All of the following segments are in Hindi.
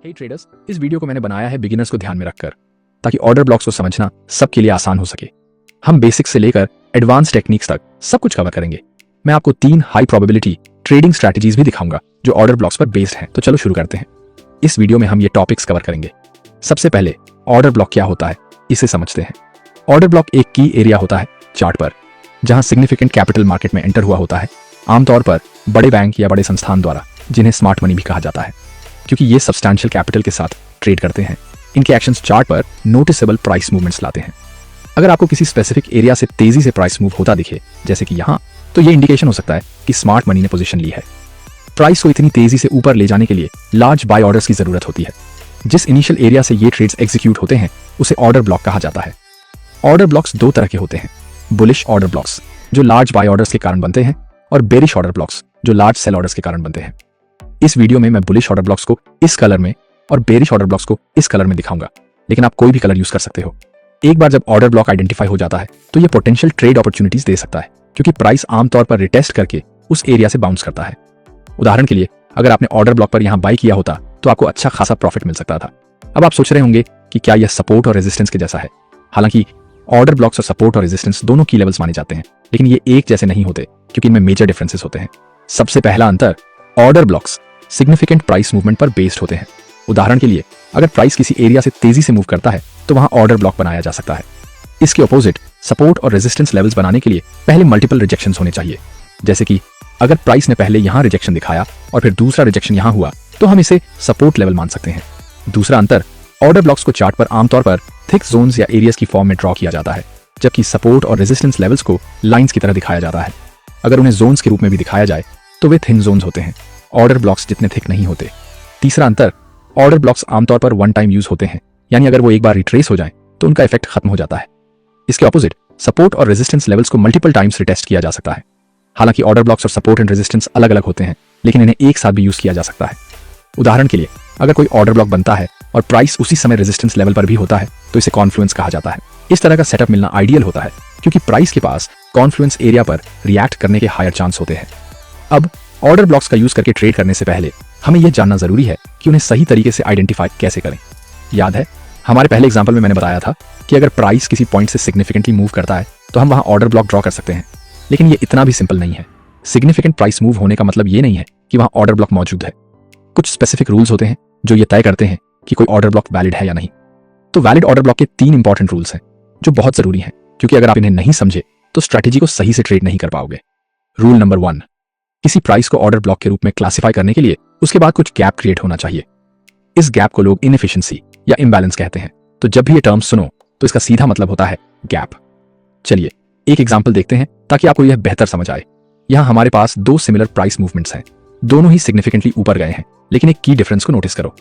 हे ट्रेडर्स, इस वीडियो को मैंने बनाया है बिगिनर्स को ध्यान में रखकर, ताकि ऑर्डर ब्लॉक्स को समझना सबके लिए आसान हो सके। हम बेसिक्स से लेकर एडवांस टेक्निक्स तक सब कुछ कवर करेंगे। मैं आपको 3 हाई प्रोबेबिलिटी ट्रेडिंग स्ट्रैटेजीज भी दिखाऊंगा जो ऑर्डर ब्लॉक्स पर बेस्ड हैं। तो चलो शुरू करते हैं। इस वीडियो में हम ये टॉपिक्स कवर करेंगे। सबसे पहले ऑर्डर ब्लॉक क्या होता है, इसे समझते हैं। ऑर्डर ब्लॉक एक की एरिया होता है चार्ट पर, जहां सिग्निफिकेंट कैपिटल मार्केट में एंटर हुआ होता है, आमतौर पर बड़े बैंक या बड़े संस्थान द्वारा, जिन्हें स्मार्ट मनी भी कहा जाता है, क्योंकि ये सब्सटैंशियल कैपिटल के साथ ट्रेड करते हैं। इनके एक्शंस चार्ट पर नोटिसेबल प्राइस मूवमेंट्स लाते हैं। अगर आपको किसी स्पेसिफिक एरिया से तेजी से प्राइस मूव होता दिखे, जैसे कि यहाँ, तो ये इंडिकेशन हो सकता है कि स्मार्ट मनी ने पोजीशन ली है। प्राइस को इतनी तेजी से ऊपर ले जाने के लिए लार्ज बाय ऑर्डर्स की जरूरत होती है। जिस इनिशियल एरिया से ये ट्रेड्स एग्जीक्यूट होते हैं उसे ऑर्डर ब्लॉक कहा जाता है। ऑर्डर ब्लॉक्स 2 तरह के होते हैं, बुलिश ऑर्डर ब्लॉक्स जो लार्ज बाय ऑर्डर्स के कारण बनते हैं, और बेरिश ऑर्डर ब्लॉक्स जो लार्ज सेल ऑर्डर्स के कारण बनते हैं। इस वीडियो में मैं बुलिश ऑर्डर ब्लॉक्स को इस कलर में और बेरिश ऑर्डर ब्लॉक्स को इस कलर में दिखाऊंगा, लेकिन आप कोई भी कलर यूज कर सकते हो। एक बार जब ऑर्डर ब्लॉक आइडेंटिफाई हो जाता है तो ये पोटेंशियल ट्रेड अपॉर्चुनिटीज दे सकता है, क्योंकि प्राइस आमतौर पर रिटेस्ट करके उस एरिया से बाउंस करता है। उदाहरण के लिए, अगर आपने ऑर्डर ब्लॉक पर यहाँ बाई किया होता तो आपको अच्छा खासा प्रॉफिट मिल सकता था। अब आप सोच रहे होंगे कि क्या यह सपोर्ट और रेजिस्टेंस के जैसा है। हालांकि ऑर्डर ब्लॉक्स और सपोर्ट और रेजिस्टेंस दोनों की लेवल्स माने जाते हैं, लेकिन ये एक जैसे नहीं होते, क्योंकि इनमें मेजर डिफरेंसेस होते हैं। सबसे पहला अंतर, order blocks significant price movement पर बेस्ड होते हैं। उदाहरण के लिए, अगर प्राइस किसी एरिया से तेजी से मूव करता है तो वहां ऑर्डर ब्लॉक बनाया जा सकता है। इसके अपोजिट, सपोर्ट और रेजिस्टेंस लेवल्स बनाने के लिए पहले मल्टीपल रिजेक्शंस होने चाहिए। जैसे कि अगर प्राइस ने पहले यहां रिजेक्शन दिखाया और फिर दूसरा रिजेक्शन यहां हुआ, तो हम इसे सपोर्ट लेवल मान सकते हैं। दूसरा अंतर, ऑर्डर ब्लॉक्स को चार्ट पर आमतौर पर थिक जोन्स या एरियाज की फॉर्म में ड्रॉ किया जाता है, जबकि सपोर्ट और रेजिस्टेंस लेवल्स को लाइंस की तरह दिखाया जाता है। अगर उन्हें जोन्स के रूप में भी दिखाया जाए तो वे थिन जोन्स होते हैं, ऑर्डर ब्लॉक्स जितने थिक नहीं होते। तीसरा अंतर, ऑर्डर ब्लॉक्स आमतौर पर वन टाइम यूज होते हैं, यानी अगर वो एक बार रिट्रेस हो जाए तो उनका इफेक्ट खत्म हो जाता है। इसके ऑपोजिट, सपोर्ट और रेजिस्टेंस लेवल्स को मल्टीपल टाइम्स रिटेस्ट किया जा सकता है। हालांकि ऑर्डर ब्लॉक्स और सपोर्ट एंड रेजिस्टेंस अलग अलग होते हैं, लेकिन इन्हें एक साथ भी यूज किया जा सकता है। उदाहरण के लिए, अगर कोई ऑर्डर ब्लॉक बनता है और प्राइस उसी समय रेजिस्टेंस लेवल पर भी होता है तो इसे कॉन्फ्लुएंस कहा जाता है। इस तरह का सेटअप मिलना आइडियल होता है, क्योंकि प्राइस के पास कॉन्फ्लुएंस एरिया पर रिएक्ट करने के हायर चांस होते हैं। अब ऑर्डर ब्लॉक्स का यूज करके ट्रेड करने से पहले हमें यह जानना जरूरी है कि उन्हें सही तरीके से आइडेंटिफाई कैसे करें। याद है, हमारे पहले एग्जांपल में मैंने बताया था कि अगर प्राइस किसी पॉइंट से सिग्निफिकेंटली मूव करता है तो हम वहां ऑर्डर ब्लॉक ड्रॉ कर सकते हैं, लेकिन ये इतना भी सिंपल नहीं है। सिग्निफिकेंट प्राइस मूव होने का मतलब ये नहीं है कि वहां ऑर्डर ब्लॉक मौजूद है। कुछ स्पेसिफिक रूल्स होते हैं जो ये तय करते हैं कि कोई ऑर्डर ब्लॉक वैलिड है या नहीं। तो वैलिड ऑर्डर ब्लॉक के 3 इंपॉर्टेंट रूल्स हैं जो बहुत जरूरी हैं, क्योंकि अगर आप इन्हें नहीं समझे तो स्ट्रैटेजी को सही से ट्रेड नहीं कर पाओगे। रूल नंबर 1, किसी प्राइस को ऑर्डर ब्लॉक के रूप में क्लासिफाई करने के लिए उसके बाद कुछ गैप क्रिएट होना चाहिए। इस गैप को लोग इनएफिशिएंसी या इम्बैलेंस कहते हैं। तो जब भी ये टर्म सुनो तो इसका सीधा मतलब होता है गैप। चलिए एक एग्जांपल देखते हैं ताकि आपको यह बेहतर समझ आए। यहां हमारे पास 2 सिमिलर प्राइस मूवमेंट्स हैं, दोनों ही सिग्निफिकेंटली ऊपर गए हैं, लेकिन एक की डिफरेंस को नोटिस करो।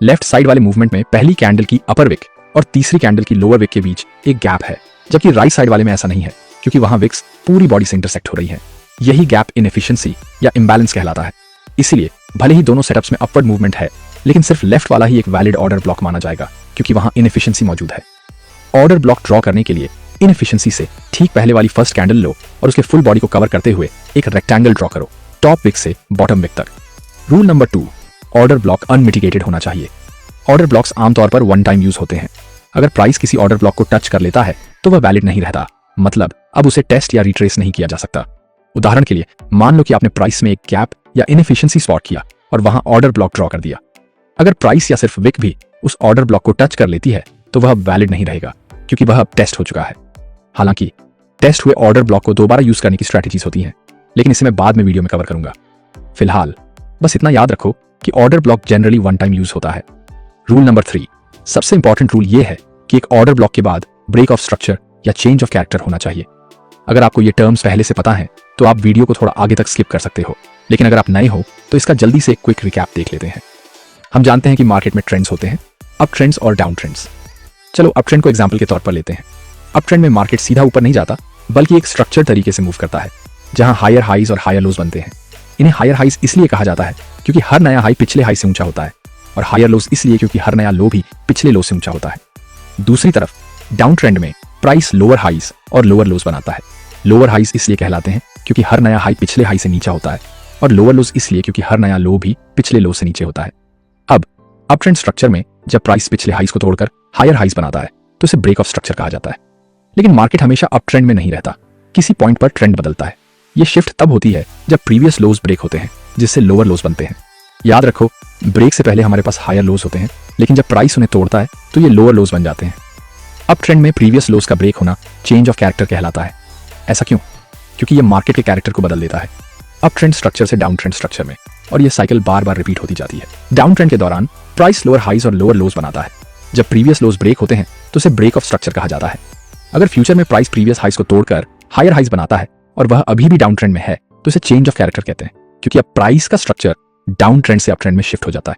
लेफ्ट साइड वाले मूवमेंट में पहली कैंडल की अपर विक और तीसरी कैंडल की लोअर विक के बीच एक गैप है, जबकि राइट साइड वाले में ऐसा नहीं है, क्योंकि वहां विक्स पूरी बॉडी से इंटरसेक्ट हो रही है। यही गैप इनएफिशिएंसी या इम्बैलेंस कहलाता है। इसलिए भले ही दोनों सेटअप्स में अपवर्ड मूवमेंट है, लेकिन सिर्फ लेफ्ट वाला ही एक वैलिड ऑर्डर ब्लॉक माना जाएगा, क्योंकि वहां इनएफिशिएंसी मौजूद है। ऑर्डर ब्लॉक ड्रॉ करने के लिए इनएफिशिएंसी से ठीक पहले वाली फर्स्ट कैंडल लो और उसके फुल बॉडी को कवर करते हुए एक रेक्टेंगल ड्रॉ करो, टॉप विक से बॉटम विक तक। Rule number 2, order block unmitigated होना चाहिए। ऑर्डर ब्लॉक्स आमतौर पर वन टाइम यूज होते हैं। अगर प्राइस किसी ऑर्डर ब्लॉक को टच कर लेता है तो वह वैलिड नहीं रहता, मतलब अब उसे टेस्ट या रिट्रेस नहीं किया जा सकता। उदाहरण के लिए, मान लो कि आपने प्राइस में एक गैप या इनएफिशिएंसी स्पॉट किया और वहां ऑर्डर ब्लॉक ड्रॉ कर दिया। अगर प्राइस या सिर्फ विक भी उस ऑर्डर ब्लॉक को टच कर लेती है तो वह वैलिड नहीं रहेगा, क्योंकि वह अब टेस्ट हो चुका है। हालांकि टेस्ट हुए ऑर्डर ब्लॉक को दोबारा यूज करने की स्ट्रैटेजीज होती हैं, लेकिन इसे मैं बाद में वीडियो में कवर करूंगा। फिलहाल बस इतना याद रखो कि order block generally one time use होता है। रूल नंबर 3, सबसे इंपॉर्टेंट रूल यह है कि एक ऑर्डर ब्लॉक के बाद ब्रेक ऑफ स्ट्रक्चर या चेंज ऑफ कैरेक्टर होना चाहिए। अगर आपको ये टर्म्स पहले से पता है तो आप वीडियो को थोड़ा आगे तक स्किप कर सकते हो, लेकिन अगर आप नए हो तो इसका जल्दी से क्विक रिकैप देख लेते हैं। हम जानते हैं कि मार्केट में ट्रेंड्स होते हैं, अप ट्रेंड्स और डाउन ट्रेंड्स। चलो अप ट्रेंड को एग्जांपल के तौर पर लेते हैं। अप ट्रेंड में मार्केट सीधा ऊपर नहीं जाता, बल्कि एक स्ट्रक्चर तरीके से मूव करता है, जहां हायर हाईज और हायर लोज बनते हैं। इन्हें हायर हाईज इसलिए कहा जाता है क्योंकि हर नया हाई पिछले हाई से ऊंचा होता है, और हायर लोज इसलिए क्योंकि हर नया लो भी पिछले लो से ऊंचा होता है। दूसरी तरफ डाउन ट्रेंड में प्राइस लोअर हाईज और लोअर लोज बनाता है। लोअर हाईज इसलिए कहलाते हैं क्योंकि हर नया हाई पिछले हाई से नीचा होता है, और लोअर लोज इसलिए क्योंकि हर नया लो भी पिछले लो से नीचे होता है। अब अप ट्रेंड स्ट्रक्चर में जब प्राइस पिछले हाइस को तोड़कर हायर हाइस बनाता है तो इसे ब्रेक ऑफ स्ट्रक्चर कहा जाता है। लेकिन मार्केट हमेशा अप ट्रेंड में नहीं रहता, किसी पॉइंट पर ट्रेंड बदलता है। यह शिफ्ट तब होती है जब प्रीवियस लोज ब्रेक होते हैं, जिससे लोअर लोज बनते हैं। याद रखो, ब्रेक से पहले हमारे पास हायर लोज होते हैं, लेकिन जब प्राइस उन्हें तोड़ता है तो ये लोअर लोज बन जाते हैं। अप ट्रेंड में प्रीवियस लोज का ब्रेक होना चेंज ऑफ कैरेक्टर कहलाता है। ऐसा क्यों? क्योंकि यह मार्केट के कैरेक्टर को बदल देता है अप ट्रेंड स्ट्रक्चर से डाउन ट्रेंड स्ट्रक्चर में, और यह साइकिल बार बार रिपीट होती जाती है। डाउन ट्रेंड के दौरान प्राइस लोअर हाइज और लोअर लोज बनाता है। जब प्रीवियस लोज ब्रेक होते हैं तो इसे ब्रेक ऑफ स्ट्रक्चर कहा जाता है। अगर फ्यूचर में प्राइस प्रीवियस हाइज को तोड़कर हायर हाइज बनाता है और वह अभी भी डाउन ट्रेंड में है तो इसे चेंज ऑफ कैरेक्टर कहते हैं, क्योंकि अब प्राइस का स्ट्रक्चर डाउन ट्रेंड से अप ट्रेंड में शिफ्ट हो जाता है।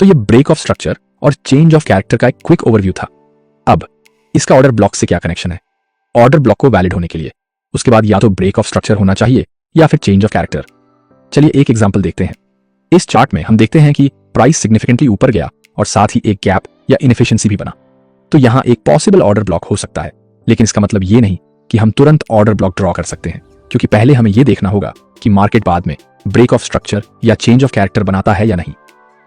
तो यह ब्रेक ऑफ स्ट्रक्चर और चेंज ऑफ कैरेक्टर का एक क्विक ओवरव्यू था। अब इसका ऑर्डर ब्लॉक से क्या कनेक्शन है? ऑर्डर ब्लॉक को वैलिड होने के लिए उसके बाद या तो ब्रेक ऑफ स्ट्रक्चर होना चाहिए या फिर चेंज ऑफ कैरेक्टर। चलिए एक एग्जांपल देखते हैं। इस चार्ट में हम देखते हैं कि प्राइस सिग्निफिकेंटली ऊपर गया और साथ ही एक गैप या इनएफिशिएंसी भी बना। तो यहां एक पॉसिबल ऑर्डर ब्लॉक हो सकता है, लेकिन इसका मतलब ये नहीं कि हम तुरंत ऑर्डर ब्लॉक ड्रॉ कर सकते हैं, क्योंकि पहले हमें यह देखना होगा कि मार्केट बाद में ब्रेक ऑफ स्ट्रक्चर या चेंज ऑफ कैरेक्टर बनाता है या नहीं।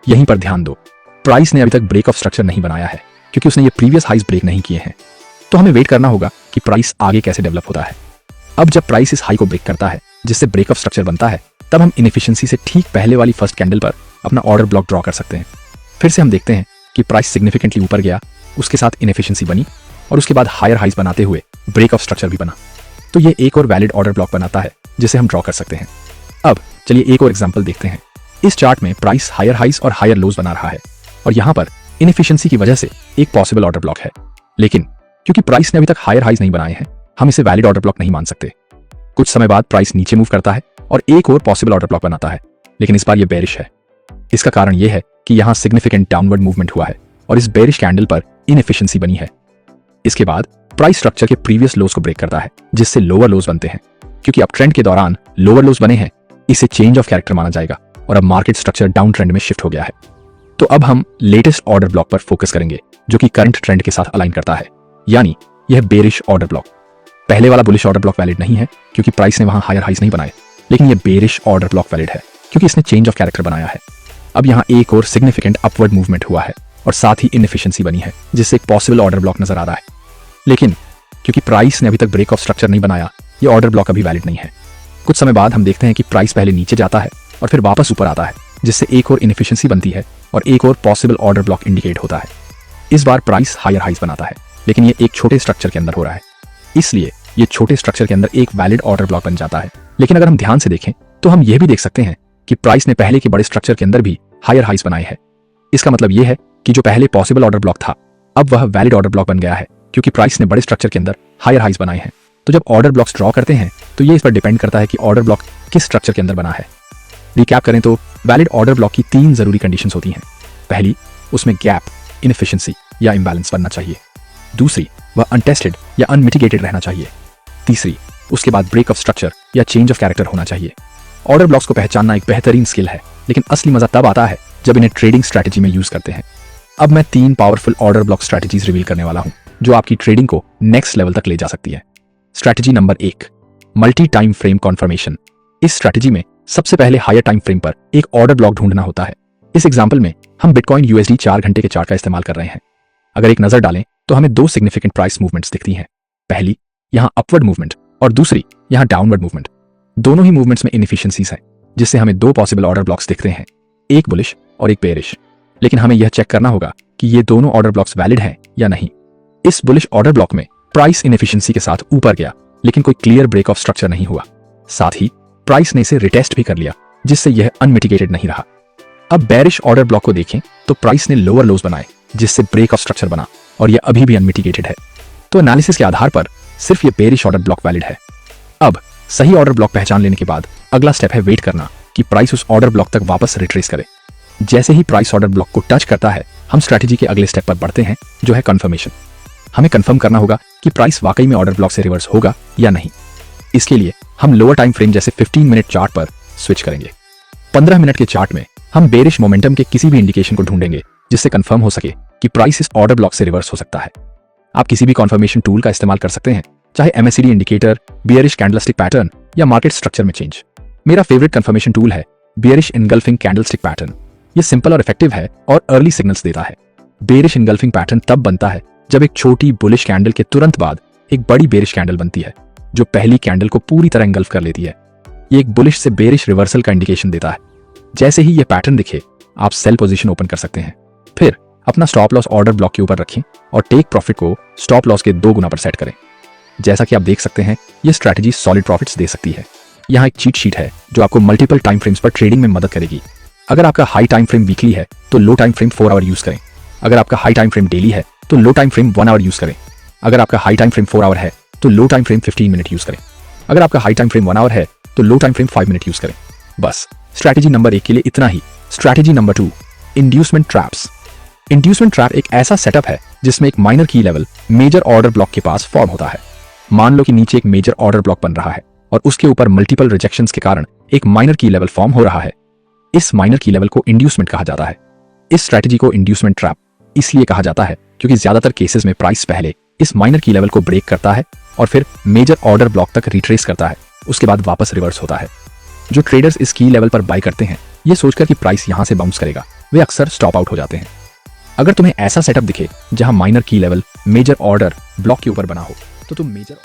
यहीं पर ध्यान दो, प्राइस ने अभी तक ब्रेक ऑफ स्ट्रक्चर नहीं बनाया है, क्योंकि उसने ये प्रीवियस हाइज ब्रेक नहीं किए हैं। तो हमें वेट करना होगा कि प्राइस आगे कैसे डेवलप होता है। अब जब प्राइस इस हाई को ब्रेक करता है जिससे ब्रेक ऑफ स्ट्रक्चर बनता है, तब हम इनएफिशिएंसी से ठीक पहले वाली फर्स्ट कैंडल पर अपना ऑर्डर ब्लॉक ड्रॉ कर सकते हैं। फिर से हम देखते हैं कि प्राइस सिग्निफिकेंटली ऊपर गया, उसके साथ इनएफिशिएंसी बनी और उसके बाद हायर हाइज बनाते हुए ब्रेक ऑफ स्ट्रक्चर भी बना। तो ये एक और वैलिड ऑर्डर ब्लॉक बनाता है जिसे हम ड्रॉ कर सकते हैं। अब चलिए एक और एग्जांपल देखते हैं। इस चार्ट में प्राइस हायर हाइज और हायर लोज बना रहा है और यहाँ पर इनएफिशिएंसी की वजह से एक पॉसिबल ऑर्डर ब्लॉक है, लेकिन क्योंकि प्राइस ने अभी तक हायर हाइज नहीं बनाए हैं, हम इसे वैलिड ऑर्डर ब्लॉक नहीं मान सकते। कुछ समय बाद प्राइस नीचे मूव करता है और एक और पॉसिबल ऑर्डर ब्लॉक बनाता है, लेकिन इस बार यह बेरिश है। इसका कारण यह है कि यहाँ सिग्निफिकेंट डाउनवर्ड मूवमेंट हुआ है और इस बेरिश कैंडल पर इनएफिशिएंसी बनी है। इसके बाद प्राइस स्ट्रक्चर के प्रीवियस लोज को ब्रेक करता है, जिससे लोअर लोज बनते हैं। क्योंकि अब ट्रेंड के दौरान लोअर लोज बने हैं, इसे चेंज ऑफ कैरेक्टर माना जाएगा और अब मार्केट स्ट्रक्चर डाउन ट्रेंड में शिफ्ट हो गया है। तो अब हम लेटेस्ट ऑर्डर ब्लॉक पर फोकस करेंगे, जो कि करंट ट्रेंड के साथ अलाइन करता है, यानी यह बेरिश ऑर्डर ब्लॉक। पहले वाला बुलिश ऑर्डर ब्लॉक वैलिड नहीं है क्योंकि प्राइस ने वहां हायर हाइज नहीं बनाए, लेकिन यह बेरिश ऑर्डर ब्लॉक वैलिड है क्योंकि इसने चेंज ऑफ कैरेक्टर बनाया है। अब यहाँ एक और सिग्निफिकेंट अपवर्ड मूवमेंट हुआ है और साथ ही इनएफिशिएंसी बनी है, जिससे एक पॉसिबल ऑर्डर ब्लॉक नजर आ रहा है। लेकिन क्योंकि प्राइस ने अभी तक ब्रेक ऑफ स्ट्रक्चर नहीं बनाया, यह ऑर्डर ब्लॉक अभी वैलिड नहीं है। कुछ समय बाद हम देखते हैं कि प्राइस पहले नीचे जाता है और फिर वापस ऊपर आता है, जिससे एक और इनएफिशिएंसी बनती है और एक और पॉसिबल ऑर्डर ब्लॉक इंडिकेट होता है। इस बार प्राइस हायर हाइज बनाता है, लेकिन ये एक छोटे स्ट्रक्चर के अंदर हो रहा है, इसलिए ये छोटे स्ट्रक्चर के अंदर एक वैलिड ऑर्डर ब्लॉक बन जाता है। लेकिन अगर हम ध्यान से देखें तो हम यह भी देख सकते हैं कि प्राइस ने पहले के बड़े स्ट्रक्चर के अंदर भी हायर हाइज बनाए हैं। इसका मतलब यह है कि जो पहले पॉसिबल ऑर्डर ब्लॉक था, अब वह वैलिड ऑर्डर ब्लॉक बन गया है, क्योंकि प्राइस ने बड़े स्ट्रक्चर के अंदर हायर हाइज बनाए हैं। तो जब ऑर्डर ब्लॉक्स ड्रॉ करते हैं तो ये इस पर डिपेंड करता है कि ऑर्डर ब्लॉक किस स्ट्रक्चर के अंदर बना है। रिकैप करें तो वैलिड ऑर्डर ब्लॉक की 3 जरूरी कंडीशंस होती हैं। पहली, उसमें गैप, इनएफिशिएंसी या इंबैलेंस बनना चाहिए। दूसरी, वह अनटेस्टेड या अनमिटिगेटेड रहना चाहिए। तीसरी, उसके बाद ब्रेक ऑफ स्ट्रक्चर या चेंज ऑफ कैरेक्टर होना चाहिए। ऑर्डर ब्लॉक्स को पहचानना एक बेहतरीन स्किल है, लेकिन असली मजा तब आता है जब इन्हें ट्रेडिंग स्ट्रैटेजी में यूज करते हैं। अब मैं 3 powerful order block strategies reveal करने वाला हूं, जो आपकी ट्रेडिंग को नेक्स्ट लेवल तक ले जा सकती है। Strategy number 1, multi time frame conformation. इस स्ट्रैटेजी में सबसे पहले हायर टाइम फ्रेम पर एक ऑर्डर ब्लॉक ढूंढना होता है। इस एग्जांपल में हम बिटकॉइन यूएसडी 4 घंटे के चार्ट का इस्तेमाल कर रहे हैं। अगर एक नजर डालें तो हमें 2 सिग्निफिकेंट प्राइस मूवमेंट्स दिखती हैं। पहली यहां अपवर्ड मूवमेंट और दूसरी यहां डाउनवर्ड मूवमेंट। दोनों ही मूवमेंट्स में इनएफिशिएंसीज हैं, जिससे हमें 2 पॉसिबल ऑर्डर ब्लॉक्स दिखते हैं, एक बुलिश और एक बेरिश। लेकिन हमें यह चेक करना होगा कि ये दोनों ऑर्डर ब्लॉक्स वैलिड हैं या नहीं। इस बुलिश ऑर्डर ब्लॉक में प्राइस इनएफिशिएंसी के साथ ऊपर गया, लेकिन कोई क्लियर ब्रेक ऑफ स्ट्रक्चर नहीं हुआ। साथ ही प्राइस ने इसे रिटेस्ट भी कर लिया, जिससे यह अनमिटिगेटेड नहीं रहा। अब बेरिश ऑर्डर ब्लॉक को देखें तो प्राइस ने लोअर लोज बनाए, जिससे ब्रेक ऑफ स्ट्रक्चर बना और यह अभी भी अनमिटिगेटेड है। तो एनालिसिस के आधार पर सिर्फ ये बेरिश ऑर्डर ब्लॉक वैलिड है। अब सही ऑर्डर ब्लॉक पहचान लेने के बाद अगला स्टेप है वेट करना कि प्राइस उस ऑर्डर ब्लॉक तक वापस रिट्रेस करे। जैसे ही प्राइस ऑर्डर ब्लॉक को टच करता है, हम स्ट्रैटेजी के अगले स्टेप पर बढ़ते हैं, जो है कंफर्मेशन। हमें कंफर्म करना होगा कि प्राइस वाकई में ऑर्डर ब्लॉक से रिवर्स होगा या नहीं। इसके लिए हम लोअर टाइम फ्रेम जैसे 15 मिनट चार्ट पर स्विच करेंगे। 15 मिनट के चार्ट में हम बेरिश मोमेंटम के किसी भी इंडिकेशन को ढूंढेंगे जिससे कंफर्म हो सके कि प्राइस इस ऑर्डर ब्लॉक से रिवर्स हो सकता है। आप किसी भी कॉन्फर्मेशन टूल का इस्तेमाल कर सकते हैं, चाहे MACD indicator, bearish candlestick pattern या मार्केट स्ट्रक्चर में चेंज। मेरा फेवरेट कंफर्मेशन टूल है बियरिश एनगल्फिंग कैंडलस्टिक पैटर्न। ये सिंपल और इफेक्टिव है और अर्ली सिग्नल्स देता है। बेरिश इनगल्फिंग पैटर्न तब बनता है जब एक छोटी बुलिश कैंडल के तुरंत बाद एक बड़ी बेरिश कैंडल बनती है जो पहली कैंडल को पूरी तरह इंगल्फ कर लेती है। ये एक बुलिश से बेरिश रिवर्सल का इंडिकेशन देता है। जैसे ही ये पैटर्न दिखे आप सेल पोजीशन ओपन कर सकते हैं, फिर अपना स्टॉप लॉस ऑर्डर ब्लॉक के ऊपर रखें और टेक प्रॉफिट को स्टॉप लॉस के 2 गुना पर सेट करें। जैसा कि आप देख सकते हैं ये स्ट्रैटेजी सॉलिड प्रॉफिट्स दे सकती है। यहाँ एक चीट शीट है जो आपको मल्टीपल टाइम फ्रेम्स पर ट्रेडिंग में मदद करेगी। अगर आपका हाई टाइम फ्रेम वीकली है तो low time frame 4 our use करें। अगर आपका हाई टाइम फ्रेम डेली है तो low time frame 1 our use करें। अगर आपका हाई टाइम फ्रेम 4 आवर है तो low time frame 15 minute use करें। अगर आपका हाई टाइम फ्रेम 1 आवर है तो low time frame 5 minute use करें। बस स्ट्रैटेजी नंबर 1 के लिए इतना ही। Strategy number 2, inducement traps. Inducement trap एक ऐसा सेटअप है जिसमें एक माइनर की लेवल मेजर ऑर्डर ब्लॉक के पास फॉर्म होता है। मान लो कि नीचे एक मेजर ऑर्डर ब्लॉक बन रहा है और उसके ऊपर मल्टीपल रिजेक्शंस के कारण एक माइनर की लेवल फॉर्म हो रहा है। इस माइनर की लेवल को इंड्यूसमेंट कहा जाता है। इस स्ट्रैटेजी को इंड्यूसमेंट ट्रैप इसलिए कहा जाता है क्योंकि ज्यादातर केसेस में प्राइस पहले इस माइनर की लेवल को ब्रेक करता है और फिर मेजर ऑर्डर ब्लॉक तक रिट्रेस करता है, उसके बाद वापस रिवर्स होता है। जो ट्रेडर्स इस की लेवल पर बाय करते हैं ये सोचकर कि प्राइस यहां से बाउंस करेगा, वे अक्सर स्टॉप आउट हो जाते हैं। अगर तुम्हें ऐसा सेटअप दिखे जहां माइनर की लेवल मेजर ऑर्डर ब्लॉक के ऊपर बना हो तो तुम मेजर